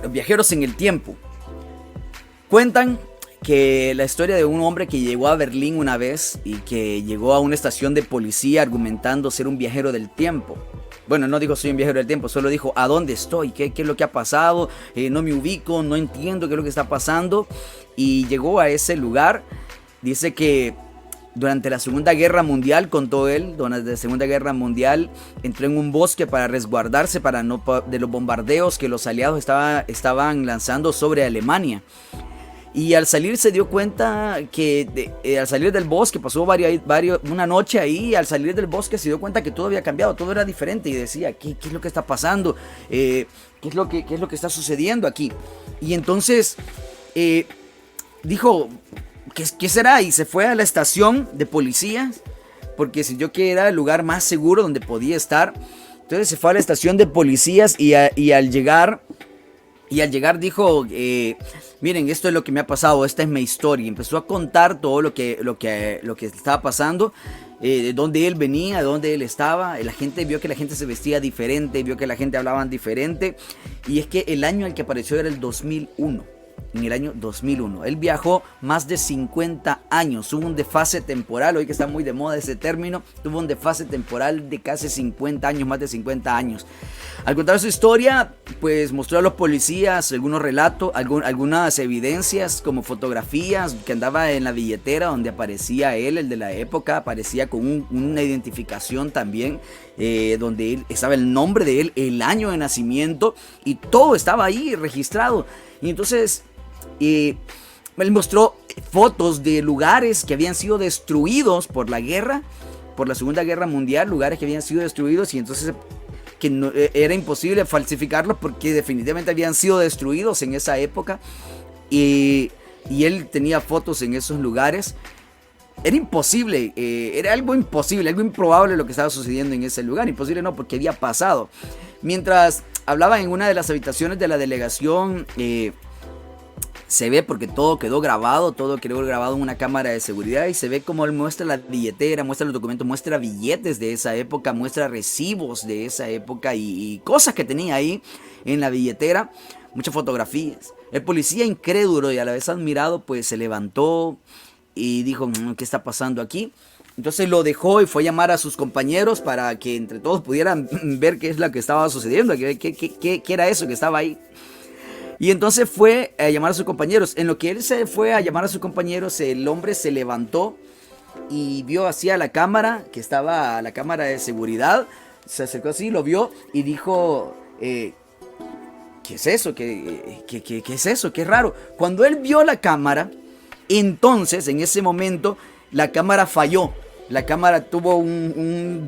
Los viajeros en el tiempo. Cuentan que la historia de un hombre que llegó a Berlín una vez y que llegó a una estación de policía argumentando ser un viajero del tiempo. Bueno, no dijo soy un viajero del tiempo, solo dijo ¿a dónde estoy? ¿Qué es lo que ha pasado? No me ubico, no entiendo qué es lo que está pasando. Y llegó a ese lugar. Dice que durante la Segunda Guerra Mundial, contó él, durante la Segunda Guerra Mundial entró en un bosque para resguardarse de los bombardeos que los aliados estaban lanzando sobre Alemania. Y al salir se dio cuenta que al salir del bosque, pasó una noche ahí, al salir del bosque se dio cuenta que todo había cambiado, todo era diferente y decía, ¿qué es lo que está pasando? ¿Qué es lo que está sucediendo aquí? Y entonces dijo, ¿qué será? Y se fue a la estación de policías, porque sintió que era el lugar más seguro donde podía estar. Entonces se fue a la estación de policías y al llegar dijo, miren, esto es lo que me ha pasado, esta es mi historia. Y empezó a contar todo lo que estaba pasando, de dónde él venía, de dónde él estaba. La gente vio que la gente se vestía diferente, vio que la gente hablaba diferente. Y es que el año en el que apareció era el 2001. En el año 2001. Él viajó más de 50 años. Hubo un desfase temporal, hoy que está muy de moda ese término. Tuvo un desfase temporal de casi 50 años, más de 50 años. Al contar su historia, pues mostró a los policías algunos relatos, algunas evidencias como fotografías que andaba en la billetera donde aparecía él, el de la época. Aparecía con una identificación también, donde estaba el nombre de él, el año de nacimiento y todo estaba ahí registrado. Y entonces él mostró fotos de lugares que habían sido destruidos por la guerra, por la Segunda Guerra Mundial, lugares que habían sido destruidos y entonces que no, era imposible falsificarlos porque definitivamente habían sido destruidos en esa época. Y él tenía fotos en esos lugares. Era imposible, era algo imposible, algo improbable lo que estaba sucediendo en ese lugar. Imposible no, porque había pasado. Mientras hablaba en una de las habitaciones de la delegación, se ve, porque todo quedó grabado en una cámara de seguridad, y se ve como él muestra la billetera, muestra los documentos, muestra billetes de esa época, muestra recibos de esa época y cosas que tenía ahí en la billetera, muchas fotografías. El policía, incrédulo y a la vez admirado, pues se levantó y dijo, ¿qué está pasando aquí? Entonces lo dejó y fue a llamar a sus compañeros para que entre todos pudieran ver qué es lo que estaba sucediendo, qué era eso que estaba ahí. Y entonces fue a llamar a sus compañeros. En lo que él se fue a llamar a sus compañeros, el hombre se levantó y vio hacia la cámara, que estaba la cámara de seguridad. Se acercó así, lo vio y dijo, ¿qué es eso? ¿Qué es eso? Qué raro. Cuando él vio la cámara, entonces en ese momento la cámara falló. La cámara tuvo un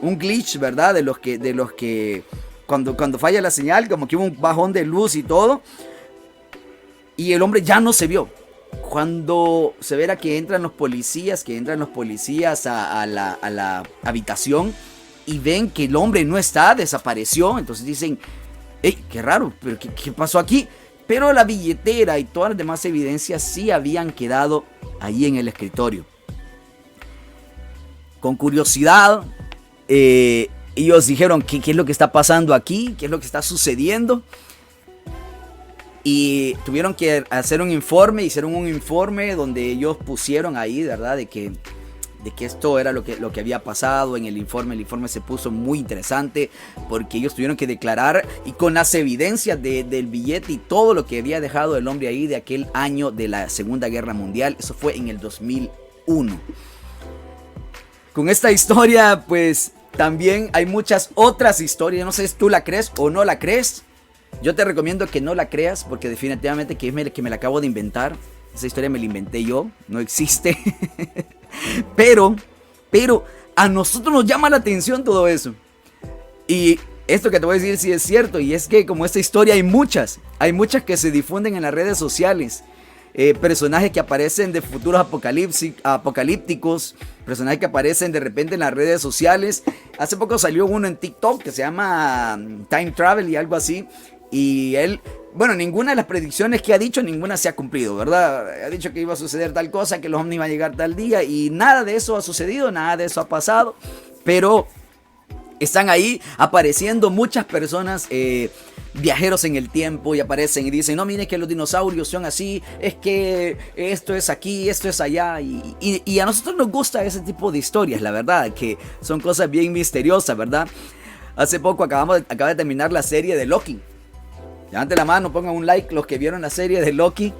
glitch, ¿verdad? De los que cuando falla la señal, como que hubo un bajón de luz y todo. Y el hombre ya no se vio. Cuando se verá que entran los policías a la habitación y ven que el hombre no está, desapareció. Entonces dicen, ¡hey, qué raro! ¿Pero qué pasó aquí? Pero la billetera y todas las demás evidencias sí habían quedado ahí en el escritorio. Con curiosidad, ellos dijeron, ¿qué es lo que está pasando aquí? ¿Qué es lo que está sucediendo? Y tuvieron que hacer un informe, hicieron un informe donde ellos pusieron ahí, ¿verdad? De que esto era lo que había pasado en el informe. El informe se puso muy interesante porque ellos tuvieron que declarar, y con las evidencias del billete y todo lo que había dejado el hombre ahí de aquel año de la Segunda Guerra Mundial. Eso fue en el 2001. Con esta historia, pues también hay muchas otras historias. No sé si tú la crees o no la crees. Yo te recomiendo que no la creas porque definitivamente que me la acabo de inventar. Esa historia me la inventé yo, no existe. Pero a nosotros nos llama la atención todo eso. Y esto que te voy a decir sí es cierto. Y es que como esta historia hay muchas que se difunden en las redes sociales. Personajes que aparecen de futuros apocalípticos, personajes que aparecen de repente en las redes sociales. Hace poco salió uno en TikTok que se llama Time Travel y algo así. Y él, bueno, ninguna de las predicciones que ha dicho, ninguna se ha cumplido, ¿verdad? Ha dicho que iba a suceder tal cosa, que los ovnis iban a llegar tal día, y nada de eso ha sucedido, nada de eso ha pasado. Pero están ahí apareciendo muchas personas viajeros en el tiempo y aparecen y dicen, no, mire que los dinosaurios son así, es que esto es aquí, esto es allá. Y a nosotros nos gusta ese tipo de historias, la verdad, que son cosas bien misteriosas, ¿verdad? Hace poco acaba de terminar la serie de Loki. Levanten la mano, pongan un like los que vieron la serie de Loki.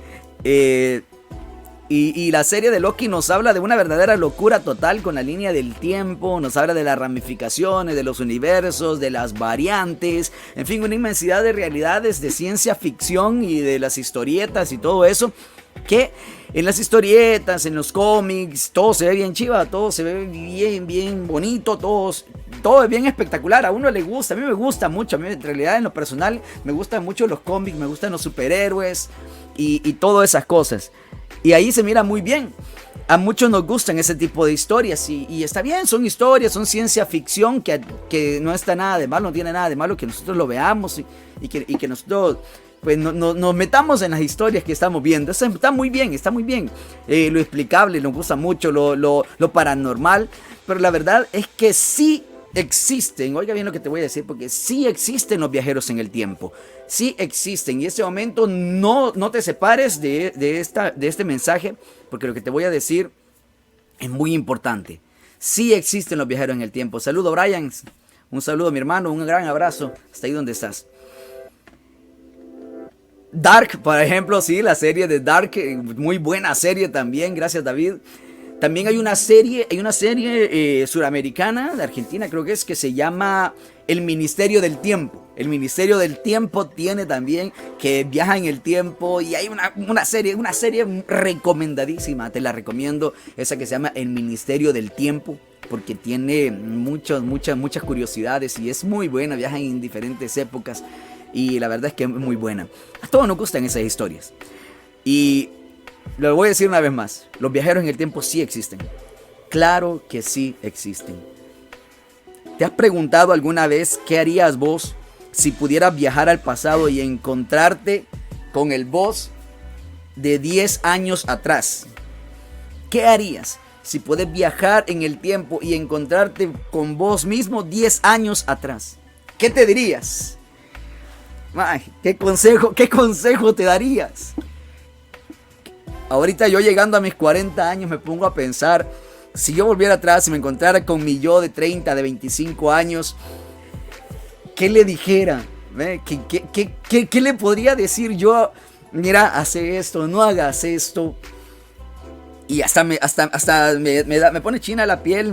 Y la serie de Loki nos habla de una verdadera locura total con la línea del tiempo, nos habla de las ramificaciones, de los universos, de las variantes, en fin, una inmensidad de realidades de ciencia ficción y de las historietas y todo eso, que en las historietas, en los cómics, todo se ve bien chiva, todo se ve bien bonito, todo es bien espectacular, a uno le gusta, a mí me gusta mucho, a mí en realidad en lo personal me gustan mucho los cómics, me gustan los superhéroes y todas esas cosas. Y ahí se mira muy bien. A muchos nos gustan ese tipo de historias y está bien, son historias, son ciencia ficción que no está nada de malo, no tiene nada de malo que nosotros lo veamos y que nosotros pues nos metamos en las historias que estamos viendo. Eso está muy bien, está muy bien. Lo explicable, nos gusta mucho, lo paranormal, pero la verdad es que sí existen, oiga bien lo que te voy a decir, porque sí existen los viajeros en el tiempo, sí existen, y en este momento no te separes de este mensaje, porque lo que te voy a decir es muy importante. Sí existen los viajeros en el tiempo. Saludo, Brian, un saludo, mi hermano, un gran abrazo, hasta ahí donde estás. Dark, por ejemplo, sí, la serie de Dark, muy buena serie también, gracias, David. También hay una serie suramericana, de Argentina creo que se llama El Ministerio del Tiempo. El Ministerio del Tiempo tiene también que viaja en el tiempo y hay una serie recomendadísima, te la recomiendo, esa que se llama El Ministerio del Tiempo, porque tiene muchas curiosidades y es muy buena, viaja en diferentes épocas y la verdad es que es muy buena. A todos nos gustan esas historias. Y lo voy a decir una vez más, los viajeros en el tiempo sí existen. Claro que sí existen. ¿Te has preguntado alguna vez qué harías vos si pudieras viajar al pasado y encontrarte con el vos de 10 años atrás? ¿Qué harías si puedes viajar en el tiempo y encontrarte con vos mismo 10 años atrás? ¿Qué te dirías? Ay, ¿qué consejo te darías? Ahorita yo llegando a mis 40 años me pongo a pensar, si yo volviera atrás y me encontrara con mi yo de 30, de 25 años, ¿qué le dijera? ¿Qué le podría decir yo? Mira, hace esto, no hagas esto. Y hasta me pone china la piel,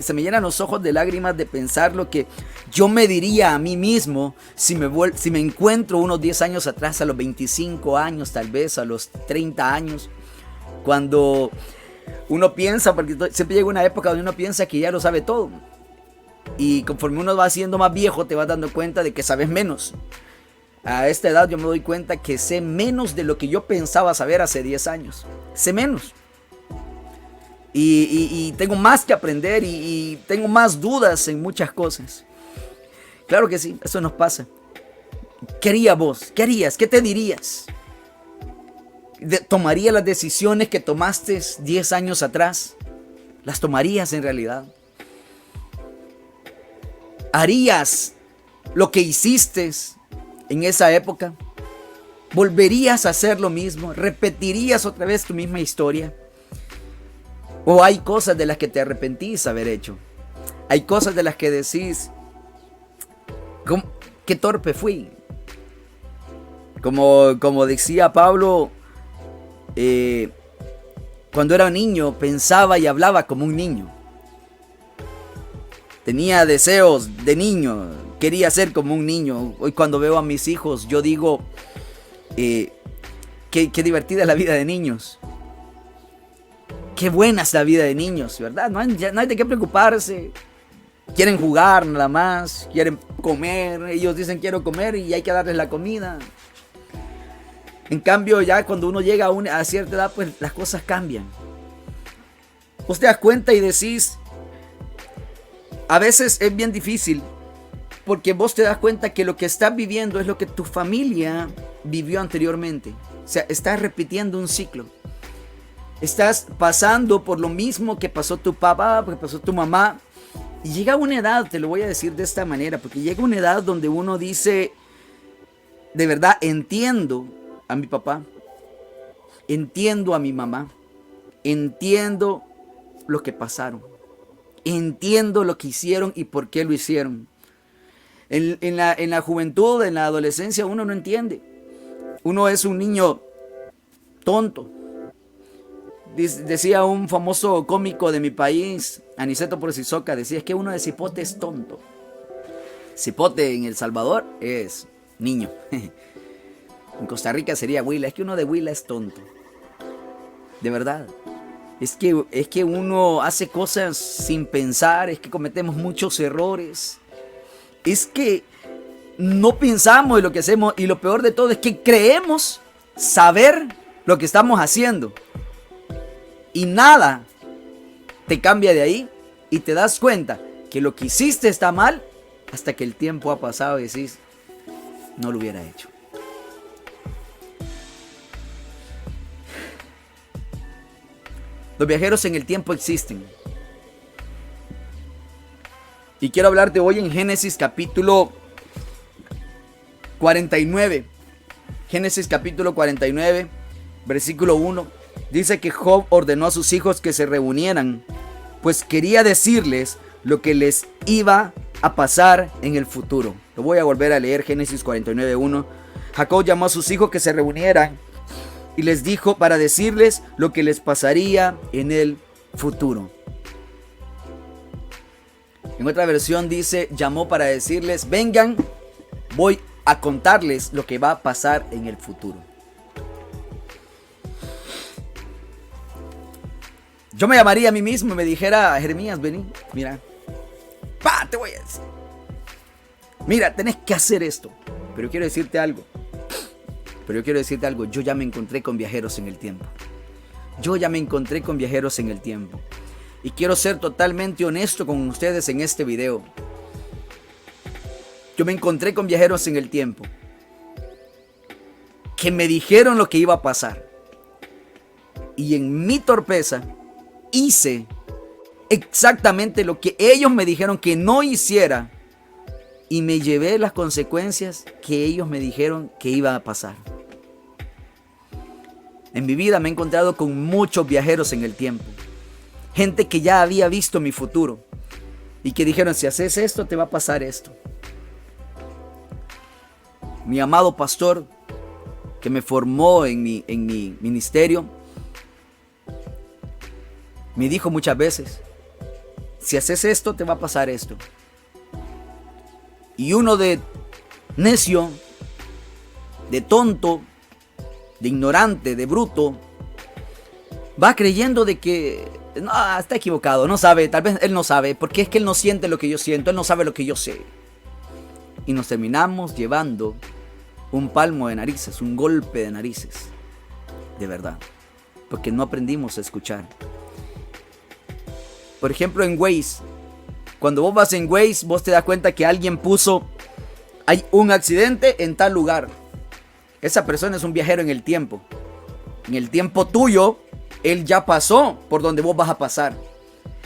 se me llenan los ojos de lágrimas de pensar lo que yo me diría a mí mismo si me encuentro unos 10 años atrás, a los 25 años, tal vez a los 30 años, cuando uno piensa, porque siempre llega una época donde uno piensa que ya lo sabe todo, y conforme uno va siendo más viejo te vas dando cuenta de que sabes menos. A esta edad yo me doy cuenta que sé menos de lo que yo pensaba saber hace 10 años, sé menos. Y tengo más que aprender y tengo más dudas en muchas cosas. Claro que sí, eso nos pasa. ¿Qué harías vos? ¿Qué harías? ¿Qué te dirías? ¿Tomarías las decisiones que tomaste 10 años atrás? ¿Las tomarías en realidad? ¿Harías lo que hiciste en esa época? ¿Volverías a hacer lo mismo? ¿Repetirías otra vez tu misma historia? ¿O hay cosas de las que te arrepentís haber hecho? Hay cosas de las que decís, qué torpe fui. Como decía Pablo, cuando era niño pensaba y hablaba como un niño. Tenía deseos de niño, quería ser como un niño. Hoy cuando veo a mis hijos yo digo, qué divertida es la vida de niños. Qué buena es la vida de niños, ¿verdad? No hay de qué preocuparse. Quieren jugar nada más, quieren comer. Ellos dicen quiero comer y hay que darles la comida. En cambio, ya cuando uno llega a cierta edad, pues las cosas cambian. Vos te das cuenta y decís, a veces es bien difícil, porque vos te das cuenta que lo que estás viviendo es lo que tu familia vivió anteriormente. O sea, estás repitiendo un ciclo. Estás pasando por lo mismo que pasó tu papá, que pasó tu mamá. Y llega una edad, te lo voy a decir de esta manera, porque llega una edad donde uno dice, de verdad entiendo a mi papá, entiendo a mi mamá, entiendo lo que pasaron, entiendo lo que hicieron y por qué lo hicieron. En la juventud, en la adolescencia, uno no entiende. Uno es un niño tonto. Decía un famoso cómico de mi país, Aniceto Porcisoca, decía, es que uno de cipote es tonto. Cipote en El Salvador es niño. En Costa Rica sería Huila. Es que uno de Huila es tonto. De verdad. Es que uno hace cosas sin pensar. Es que cometemos muchos errores. Es que no pensamos en lo que hacemos. Y lo peor de todo es que creemos saber lo que estamos haciendo. Y nada te cambia de ahí. Y te das cuenta que lo que hiciste está mal. Hasta que el tiempo ha pasado y decís, no lo hubiera hecho. Los viajeros en el tiempo existen. Y quiero hablarte hoy en Génesis capítulo 49. Génesis capítulo 49, versículo 1. Dice que Job ordenó a sus hijos que se reunieran, pues quería decirles lo que les iba a pasar en el futuro. Lo voy a volver a leer, Génesis 49, 1. Jacob llamó a sus hijos que se reunieran y les dijo para decirles lo que les pasaría en el futuro. En otra versión dice, llamó para decirles, vengan, voy a contarles lo que va a pasar en el futuro. Yo me llamaría a mí mismo y me dijera, Jeremías, vení, mira, te voy a decir. Mira, tenés que hacer esto. Pero quiero decirte algo. Yo ya me encontré con viajeros en el tiempo. Y quiero ser totalmente honesto con ustedes en este video. Yo me encontré con viajeros en el tiempo que me dijeron lo que iba a pasar. Y en mi torpeza hice exactamente lo que ellos me dijeron que no hiciera. Y me llevé las consecuencias que ellos me dijeron que iba a pasar. En mi vida me he encontrado con muchos viajeros en el tiempo. Gente que ya había visto mi futuro. Y que dijeron, si haces esto, te va a pasar esto. Mi amado pastor, que me formó en mi ministerio, me dijo muchas veces, si haces esto, te va a pasar esto. Y uno de necio, de tonto, de ignorante, de bruto, va creyendo de que no, está equivocado, no sabe, tal vez él no sabe, porque es que él no siente lo que yo siento, él no sabe lo que yo sé. Y nos terminamos llevando un palmo de narices, un golpe de narices, de verdad, porque no aprendimos a escuchar. Por ejemplo, en Waze, cuando vos vas en Waze, vos te das cuenta que alguien puso, hay un accidente en tal lugar. Esa persona es un viajero en el tiempo. En el tiempo tuyo, él ya pasó por donde vos vas a pasar.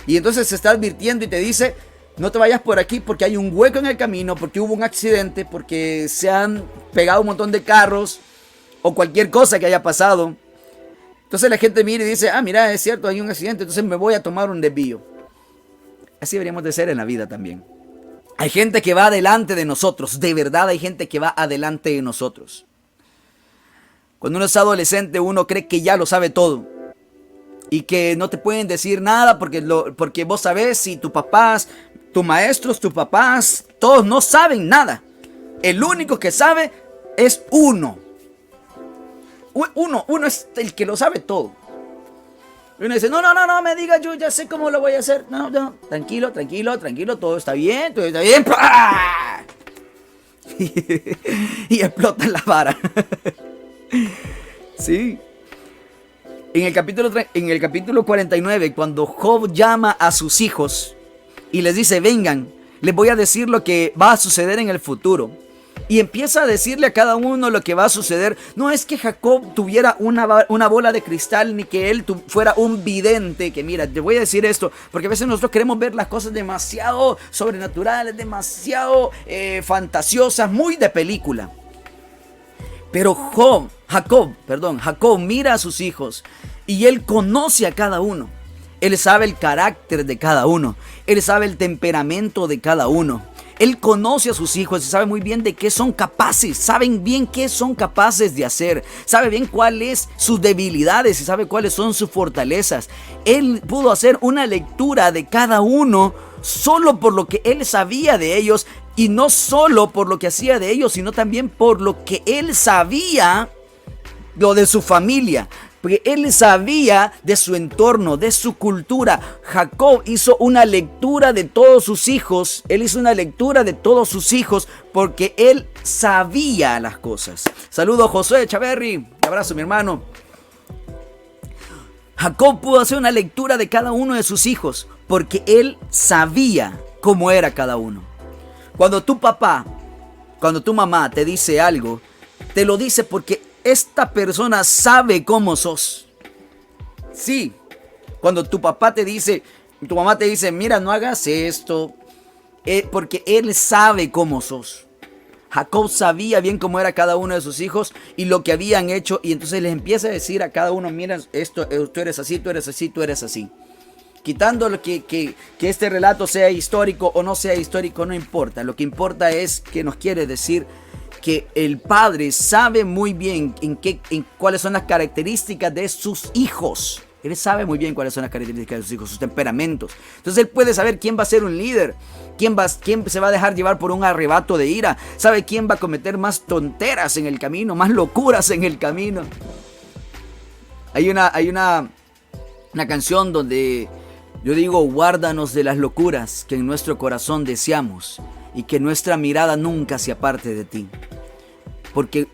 Y entonces se está advirtiendo y te dice, no te vayas por aquí porque hay un hueco en el camino, porque hubo un accidente, porque se han pegado un montón de carros o cualquier cosa que haya pasado. Entonces la gente mira y dice, mira, es cierto, hay un accidente, entonces me voy a tomar un desvío. Así deberíamos de ser en la vida también. Hay gente que va adelante de nosotros, de verdad hay gente que va adelante de nosotros. Cuando uno es adolescente, uno cree que ya lo sabe todo. Y que no te pueden decir nada porque vos sabés si tus papás, tus maestros, tus papás, todos no saben nada. El único que sabe es uno. Uno es el que lo sabe todo. Y uno dice, no me digas, yo ya sé cómo lo voy a hacer. No, tranquilo, todo está bien, ¡Pah! Y explota la vara. Sí. En el capítulo 49, cuando Job llama a sus hijos y les dice, vengan, les voy a decir lo que va a suceder en el futuro. Y empieza a decirle a cada uno lo que va a suceder. No es que Jacob tuviera una bola de cristal, ni que él fuera un vidente. Que mira, te voy a decir esto, porque a veces nosotros queremos ver las cosas demasiado sobrenaturales, demasiado fantasiosas, muy de película. Pero Jacob mira a sus hijos y él conoce a cada uno. Él sabe el carácter de cada uno. Él sabe el temperamento de cada uno. Él conoce a sus hijos y sabe muy bien de qué son capaces. Saben bien qué son capaces de hacer. Sabe bien cuáles sus debilidades y sabe cuáles son sus fortalezas. Él pudo hacer una lectura de cada uno solo por lo que él sabía de ellos. Y no solo por lo que hacía de ellos, sino también por lo que él sabía lo de su familia. Porque él sabía de su entorno, de su cultura. Jacob hizo una lectura de todos sus hijos. Él hizo una lectura de todos sus hijos porque él sabía las cosas. Saludos Josué Chaverri. Un abrazo mi hermano. Jacob pudo hacer una lectura de cada uno de sus hijos porque él sabía cómo era cada uno. Cuando tu papá, cuando tu mamá te dice algo, te lo dice porque esta persona sabe cómo sos. Sí, cuando tu papá te dice, tu mamá te dice, mira, no hagas esto, porque él sabe cómo sos. Jacob sabía bien cómo era cada uno de sus hijos y lo que habían hecho, y entonces les empieza a decir a cada uno, mira, esto, tú eres así, tú eres así, tú eres así. Quitando que este relato sea histórico o no sea histórico, no importa. Lo que importa es que nos quiere decir que el padre sabe muy bien en cuáles son las características de sus hijos. Él sabe muy bien cuáles son las características de sus hijos, sus temperamentos. Entonces él puede saber quién va a ser un líder, quién se va a dejar llevar por un arrebato de ira, sabe quién va a cometer más tonteras en el camino, más locuras en el camino. Hay una canción donde yo digo, guárdanos de las locuras que en nuestro corazón deseamos y que nuestra mirada nunca se aparte de ti. Porque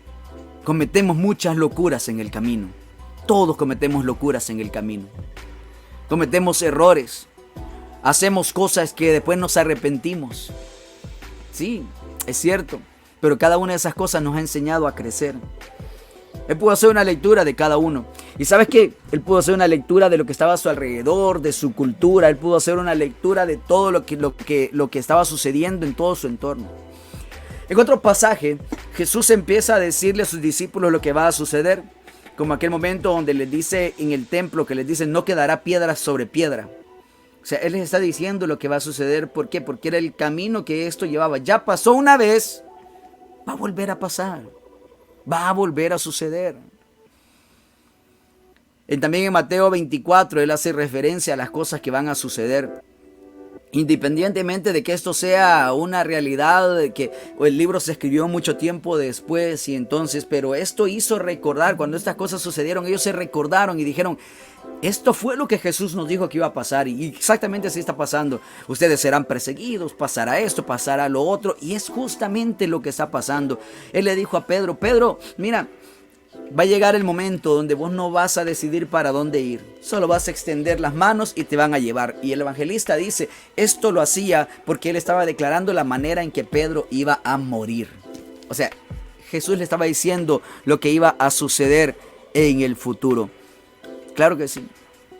cometemos muchas locuras en el camino. Todos cometemos locuras en el camino. Cometemos errores. Hacemos cosas que después nos arrepentimos. Sí, es cierto. Pero cada una de esas cosas nos ha enseñado a crecer. Él pudo hacer una lectura de cada uno. Y ¿sabes qué? Él pudo hacer una lectura de lo que estaba a su alrededor, de su cultura. Él pudo hacer una lectura de todo lo que estaba sucediendo en todo su entorno. En otro pasaje, Jesús empieza a decirle a sus discípulos lo que va a suceder. Como aquel momento donde les dice en el templo, que les dice, no quedará piedra sobre piedra. O sea, Él les está diciendo lo que va a suceder. ¿Por qué? Porque era el camino que esto llevaba. Ya pasó una vez, va a volver a pasar. Va a volver a suceder. También en Mateo 24, Él hace referencia a las cosas que van a suceder. Independientemente de que esto sea una realidad, que el libro se escribió mucho tiempo después y entonces, pero esto hizo recordar, cuando estas cosas sucedieron, ellos se recordaron y dijeron, esto fue lo que Jesús nos dijo que iba a pasar y exactamente así está pasando. Ustedes serán perseguidos, pasará esto, pasará lo otro y es justamente lo que está pasando. Él le dijo a Pedro, Pedro, mira, va a llegar el momento donde vos no vas a decidir para dónde ir. Solo vas a extender las manos y te van a llevar. Y el evangelista dice, esto lo hacía porque él estaba declarando la manera en que Pedro iba a morir. O sea, Jesús le estaba diciendo lo que iba a suceder en el futuro. Claro que sí,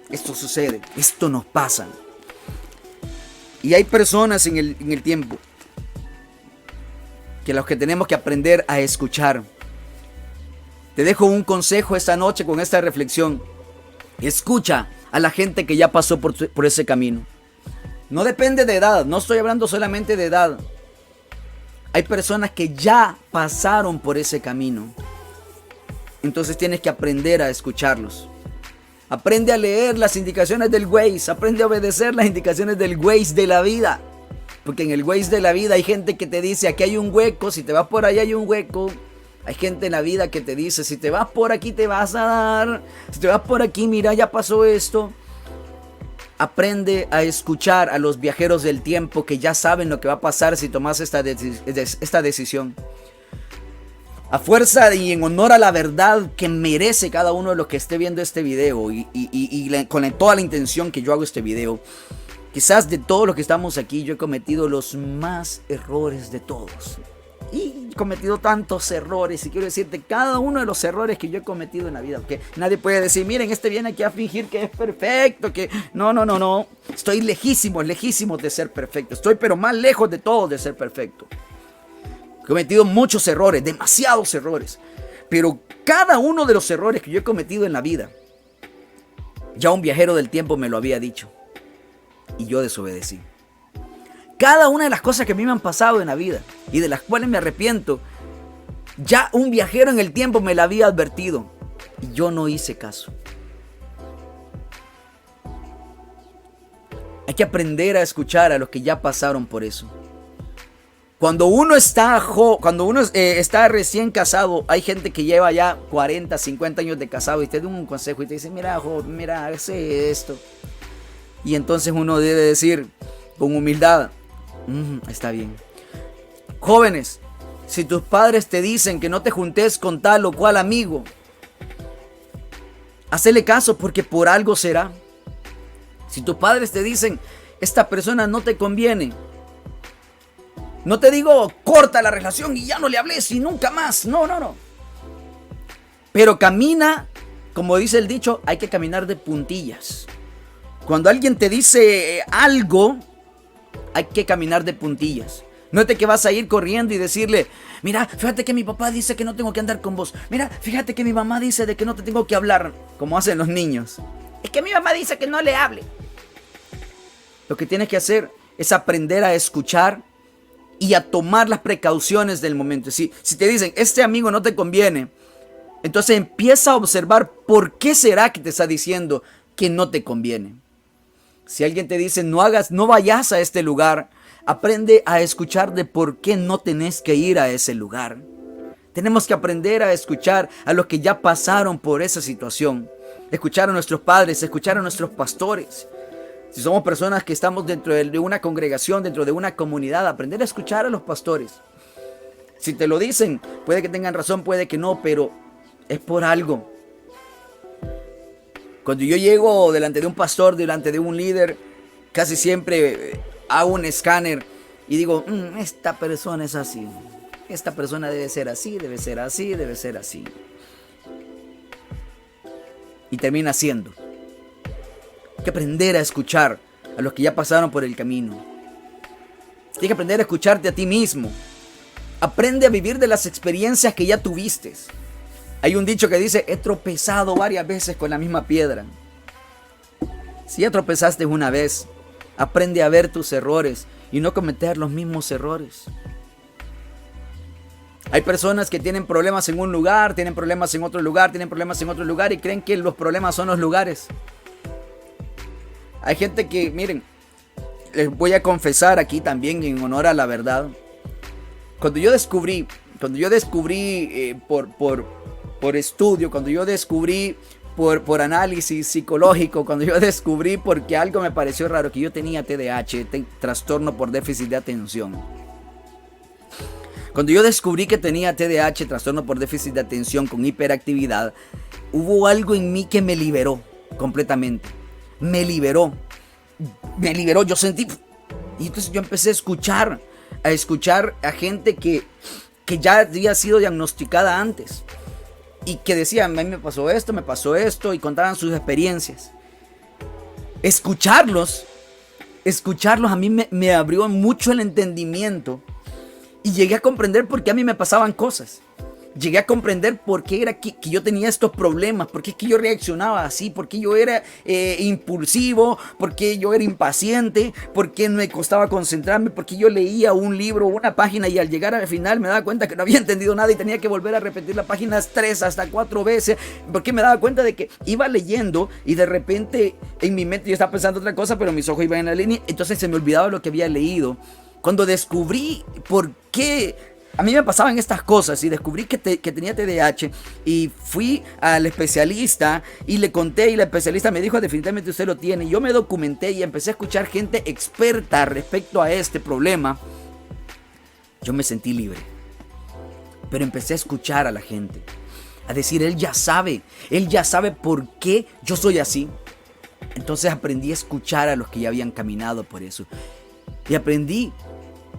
esto sucede, esto nos pasa. Y hay personas en el tiempo que los que tenemos que aprender a escuchar. Te dejo un consejo esta noche con esta reflexión. Escucha a la gente que ya pasó por ese camino. No depende de edad, no estoy hablando solamente de edad. Hay personas que ya pasaron por ese camino. Entonces tienes que aprender a escucharlos. Aprende a leer las indicaciones del Waze. Aprende a obedecer las indicaciones del Waze de la vida. Porque en el Waze de la vida hay gente que te dice, aquí hay un hueco, si te vas por allá hay un hueco. Hay gente en la vida que te dice, si te vas por aquí te vas a dar. Si te vas por aquí, mira, ya pasó esto. Aprende a escuchar a los viajeros del tiempo que ya saben lo que va a pasar si tomas esta decisión. A fuerza y en honor a la verdad que merece cada uno de los que esté viendo este video con toda la intención que yo hago este video. Quizás de todos los que estamos aquí yo he cometido los más errores de todos. Y he cometido tantos errores y quiero decirte cada uno de los errores que yo he cometido en la vida. Porque nadie puede decir, miren, este viene aquí a fingir que es perfecto, que no. Estoy lejísimo de ser perfecto. Estoy pero más lejos de todo de ser perfecto. He cometido muchos errores, demasiados errores. Pero cada uno de los errores que yo he cometido en la vida, ya un viajero del tiempo me lo había dicho. Y yo desobedecí. Cada una de las cosas que a mí me han pasado en la vida y de las cuales me arrepiento, ya un viajero en el tiempo me la había advertido. Y yo no hice caso. Hay que aprender a escuchar a los que ya pasaron por eso. Cuando uno está recién casado, hay gente que lleva ya 40, 50 años de casado y te da un consejo y te dice, mira, joven, mira, hace esto. Y entonces uno debe decir con humildad, está bien. Jóvenes, si tus padres te dicen que no te juntes con tal o cual amigo, hacele caso porque por algo será. Si tus padres te dicen, esta persona no te conviene, no te digo corta la relación y ya no le hables y nunca más. No. Pero camina, como dice el dicho, hay que caminar de puntillas. Cuando alguien te dice algo, hay que caminar de puntillas. No es de que vas a ir corriendo y decirle, mira, fíjate que mi papá dice que no tengo que andar con vos. Mira, fíjate que mi mamá dice de que no te tengo que hablar, como hacen los niños. Es que mi mamá dice que no le hable. Lo que tienes que hacer es aprender a escuchar y a tomar las precauciones del momento. Si te dicen, este amigo no te conviene, entonces empieza a observar por qué será que te está diciendo que no te conviene. Si alguien te dice, no vayas a este lugar, aprende a escuchar de por qué no tenés que ir a ese lugar. Tenemos que aprender a escuchar a los que ya pasaron por esa situación. Escuchar a nuestros padres, escuchar a nuestros pastores. Si somos personas que estamos dentro de una congregación, dentro de una comunidad, aprender a escuchar a los pastores. Si te lo dicen, puede que tengan razón, puede que no, pero es por algo. Cuando yo llego delante de un pastor, delante de un líder, casi siempre hago un escáner y digo, esta persona es así. Esta persona debe ser así, debe ser así, debe ser así. Y termina siendo. Hay que aprender a escuchar a los que ya pasaron por el camino. Tienes que aprender a escucharte a ti mismo. Aprende a vivir de las experiencias que ya tuviste. Hay un dicho que dice, he tropezado varias veces con la misma piedra. Si ya tropezaste una vez, aprende a ver tus errores y no cometer los mismos errores. Hay personas que tienen problemas en un lugar, tienen problemas en otro lugar, tienen problemas en otro lugar y creen que los problemas son los lugares. Hay gente que, miren, les voy a confesar aquí también en honor a la verdad. Cuando yo descubrí por estudio, cuando yo descubrí por análisis psicológico, cuando yo descubrí porque algo me pareció raro, que yo tenía TDAH, trastorno por déficit de atención. Cuando yo descubrí que tenía TDAH, trastorno por déficit de atención con hiperactividad, hubo algo en mí que me liberó completamente. Me liberó, yo sentí. Y entonces yo empecé a escuchar a gente que ya había sido diagnosticada antes. Y que decían, a mí me pasó esto, y contaban sus experiencias. Escucharlos a mí me abrió mucho el entendimiento. Y llegué a comprender por qué a mí me pasaban cosas. Llegué a comprender por qué era que yo tenía estos problemas, por qué es que yo reaccionaba así, por qué yo era impulsivo, por qué yo era impaciente, por qué me costaba concentrarme, por qué yo leía un libro, una página y al llegar al final me daba cuenta que no había entendido nada y tenía que volver a repetir la página 3 hasta 4 veces, porque me daba cuenta de que iba leyendo y de repente en mi mente yo estaba pensando otra cosa, pero mis ojos iban en la línea, entonces se me olvidaba lo que había leído. Cuando descubrí por qué a mí me pasaban estas cosas y descubrí que tenía TDAH y fui al especialista y le conté y el especialista me dijo definitivamente usted lo tiene. Yo me documenté y empecé a escuchar gente experta respecto a este problema. Yo me sentí libre, pero empecé a escuchar a la gente, a decir él ya sabe por qué yo soy así. Entonces aprendí a escuchar a los que ya habían caminado por eso y aprendí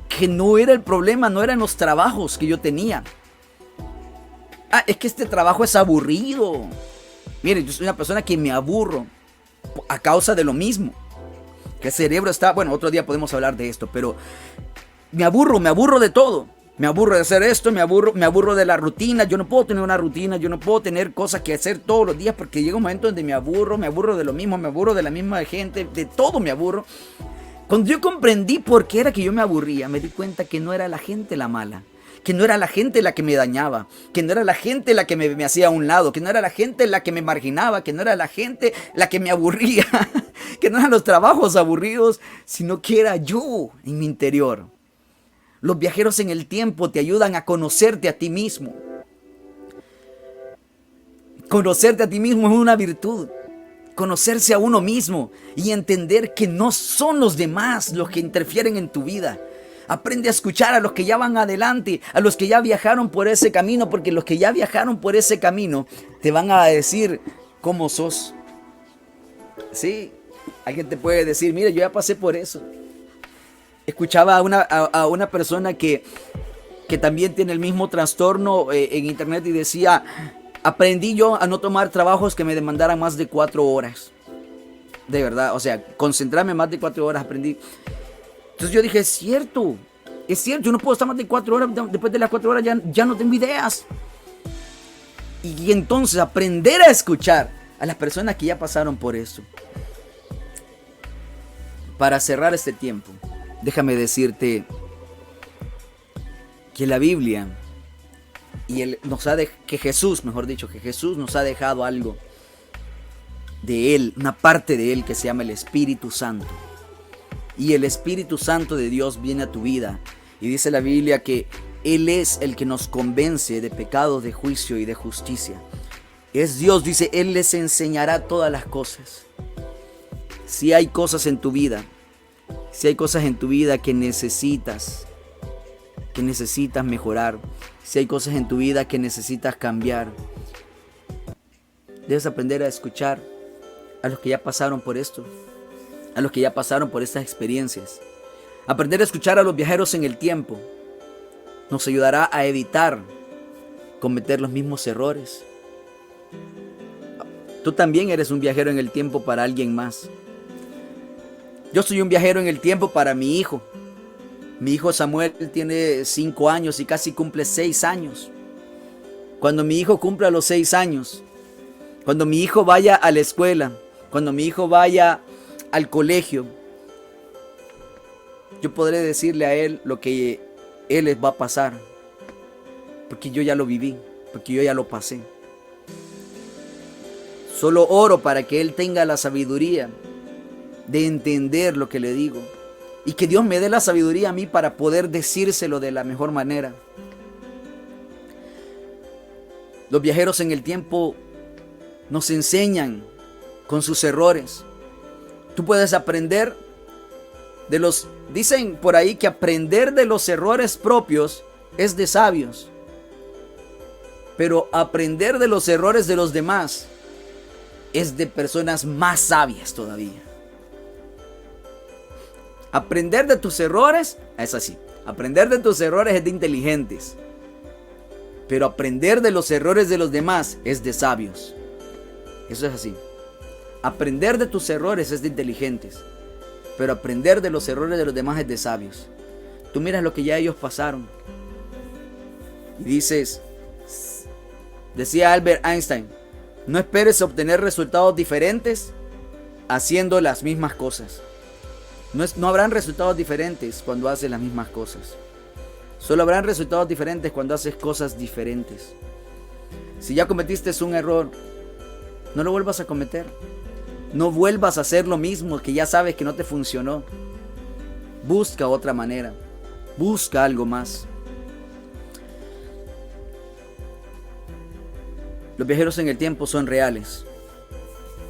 que no era el problema, no eran los trabajos que yo tenía. Es que este trabajo es aburrido. Miren, yo soy una persona que me aburro a causa de lo mismo. Que el cerebro está... Bueno, otro día podemos hablar de esto, pero me aburro de todo. Me aburro de hacer esto, me aburro de la rutina. Yo no puedo tener una rutina, yo no puedo tener cosas que hacer todos los días porque llega un momento donde me aburro de lo mismo, me aburro de la misma gente, de todo me aburro. Cuando yo comprendí por qué era que yo me aburría, me di cuenta que no era la gente la mala, que no era la gente la que me dañaba, que no era la gente la que me hacía a un lado, que no era la gente la que me marginaba, que no era la gente la que me aburría, que no eran los trabajos aburridos, sino que era yo en mi interior. Los viajeros en el tiempo te ayudan a conocerte a ti mismo. Conocerte a ti mismo es una virtud. Conocerse a uno mismo y entender que no son los demás los que interfieren en tu vida. Aprende a escuchar a los que ya van adelante, a los que ya viajaron por ese camino, porque los que ya viajaron por ese camino te van a decir cómo sos. Sí, alguien te puede decir, mira, yo ya pasé por eso. Escuchaba a una persona que también tiene el mismo trastorno en internet y decía, aprendí yo a no tomar trabajos que me demandaran más de 4 horas. De verdad, o sea, concentrarme más de 4 horas aprendí. Entonces yo dije, es cierto, yo no puedo estar más de 4 horas, después de las 4 horas ya no tengo ideas. Y entonces aprender a escuchar a las personas que ya pasaron por eso. Para cerrar este tiempo, déjame decirte que la Biblia que Jesús nos ha dejado algo de Él, una parte de Él que se llama el Espíritu Santo. Y el Espíritu Santo de Dios viene a tu vida. Y dice la Biblia que Él es el que nos convence de pecado, de juicio y de justicia. Es Dios, dice, Él les enseñará todas las cosas. Si hay cosas en tu vida, que necesitas mejorar, si hay cosas en tu vida que necesitas cambiar, debes aprender a escuchar a los que ya pasaron por esto, a los que ya pasaron por estas experiencias. Aprender a escuchar a los viajeros en el tiempo nos ayudará a evitar cometer los mismos errores. Tú también eres un viajero en el tiempo para alguien más. Yo soy un viajero en el tiempo para mi hijo. Mi hijo Samuel tiene 5 años y casi cumple 6 años. Cuando mi hijo cumpla los 6 años, cuando mi hijo vaya a la escuela, cuando mi hijo vaya al colegio, yo podré decirle a él lo que él les va a pasar, porque yo ya lo viví, porque yo ya lo pasé. Solo oro para que él tenga la sabiduría de entender lo que le digo y que Dios me dé la sabiduría a mí para poder decírselo de la mejor manera. Los viajeros en el tiempo nos enseñan con sus errores. Tú puedes aprender de los... Dicen por ahí que aprender de los errores propios es de sabios. Pero aprender de los errores de los demás es de personas más sabias todavía. Aprender de tus errores es así. Aprender de tus errores es de inteligentes. Pero aprender de los errores de los demás es de sabios. Eso es así. Aprender de tus errores es de inteligentes. Pero aprender de los errores de los demás es de sabios. Tú miras lo que ya ellos pasaron. Y dices, decía Albert Einstein, no esperes obtener resultados diferentes haciendo las mismas cosas. No habrán resultados diferentes cuando haces las mismas cosas. Solo habrán resultados diferentes cuando haces cosas diferentes. Si ya cometiste un error, no lo vuelvas a cometer. No vuelvas a hacer lo mismo que ya sabes que no te funcionó. Busca otra manera. Busca algo más. Los viajeros en el tiempo son reales.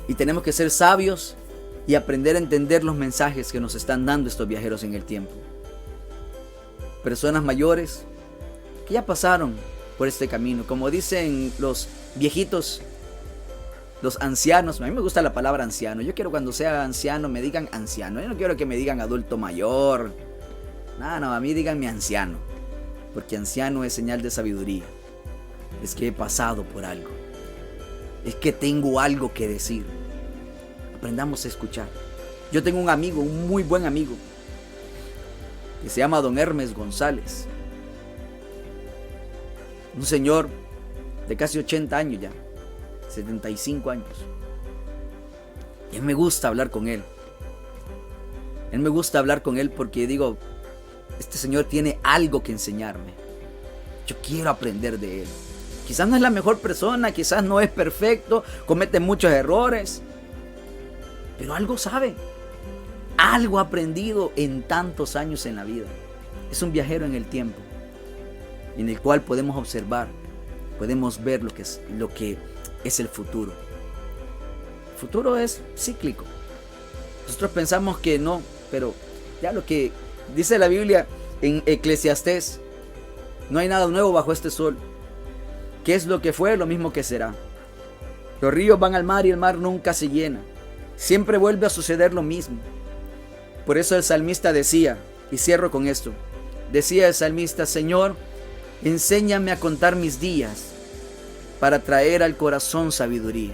Y tenemos que ser sabios y aprender a entender los mensajes que nos están dando estos viajeros en el tiempo. Personas mayores que ya pasaron por este camino. Como dicen los viejitos, los ancianos. A mí me gusta la palabra anciano. Yo quiero cuando sea anciano me digan anciano. Yo no quiero que me digan adulto mayor. No, a mí díganme anciano. Porque anciano es señal de sabiduría. Es que he pasado por algo. Es que tengo algo que decir. Aprendamos a escuchar. Yo tengo un amigo, un muy buen amigo, que se llama Don Hermes González. Un señor de casi 80 años ya, 75 años. Y a mí me gusta hablar con él. A mí me gusta hablar con él porque digo, este señor tiene algo que enseñarme. Yo quiero aprender de él. Quizás no es la mejor persona, quizás no es perfecto, comete muchos errores, pero algo sabe. Algo ha aprendido en tantos años en la vida. Es un viajero en el tiempo, en el cual podemos observar, podemos ver lo que es el futuro. El futuro es cíclico. Nosotros pensamos que no, pero ya lo que dice la Biblia en Eclesiastés, no hay nada nuevo bajo este sol. ¿Qué es lo que fue? Lo mismo que será. Los ríos van al mar y el mar nunca se llena. Siempre vuelve a suceder lo mismo. Por eso el salmista decía, y cierro con esto, decía el salmista: Señor, enséñame a contar mis días para traer al corazón sabiduría.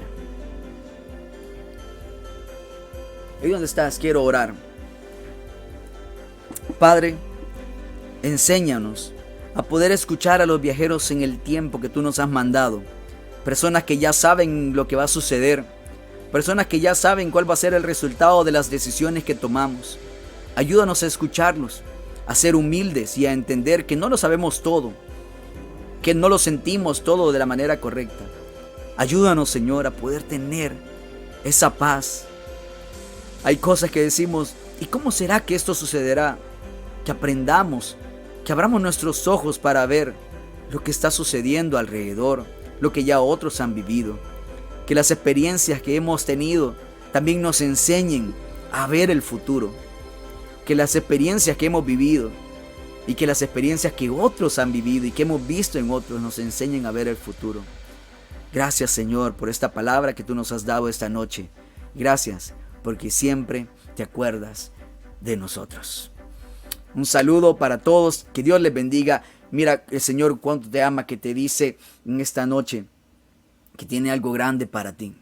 Ahí donde estás, quiero orar. Padre, enséñanos a poder escuchar a los viajeros en el tiempo que tú nos has mandado. Personas que ya saben lo que va a suceder. Personas que ya saben cuál va a ser el resultado de las decisiones que tomamos. Ayúdanos a escucharlos, a ser humildes y a entender que no lo sabemos todo, que no lo sentimos todo de la manera correcta. Ayúdanos, Señor, a poder tener esa paz. Hay cosas que decimos, ¿y cómo será que esto sucederá? Que aprendamos, que abramos nuestros ojos para ver lo que está sucediendo alrededor, lo que ya otros han vivido. Que las experiencias que hemos tenido también nos enseñen a ver el futuro. Que las experiencias que hemos vivido y que las experiencias que otros han vivido y que hemos visto en otros nos enseñen a ver el futuro. Gracias, Señor, por esta palabra que tú nos has dado esta noche. Gracias porque siempre te acuerdas de nosotros. Un saludo para todos, que Dios les bendiga. Mira el Señor cuánto te ama, que te dice en esta noche que tiene algo grande para ti.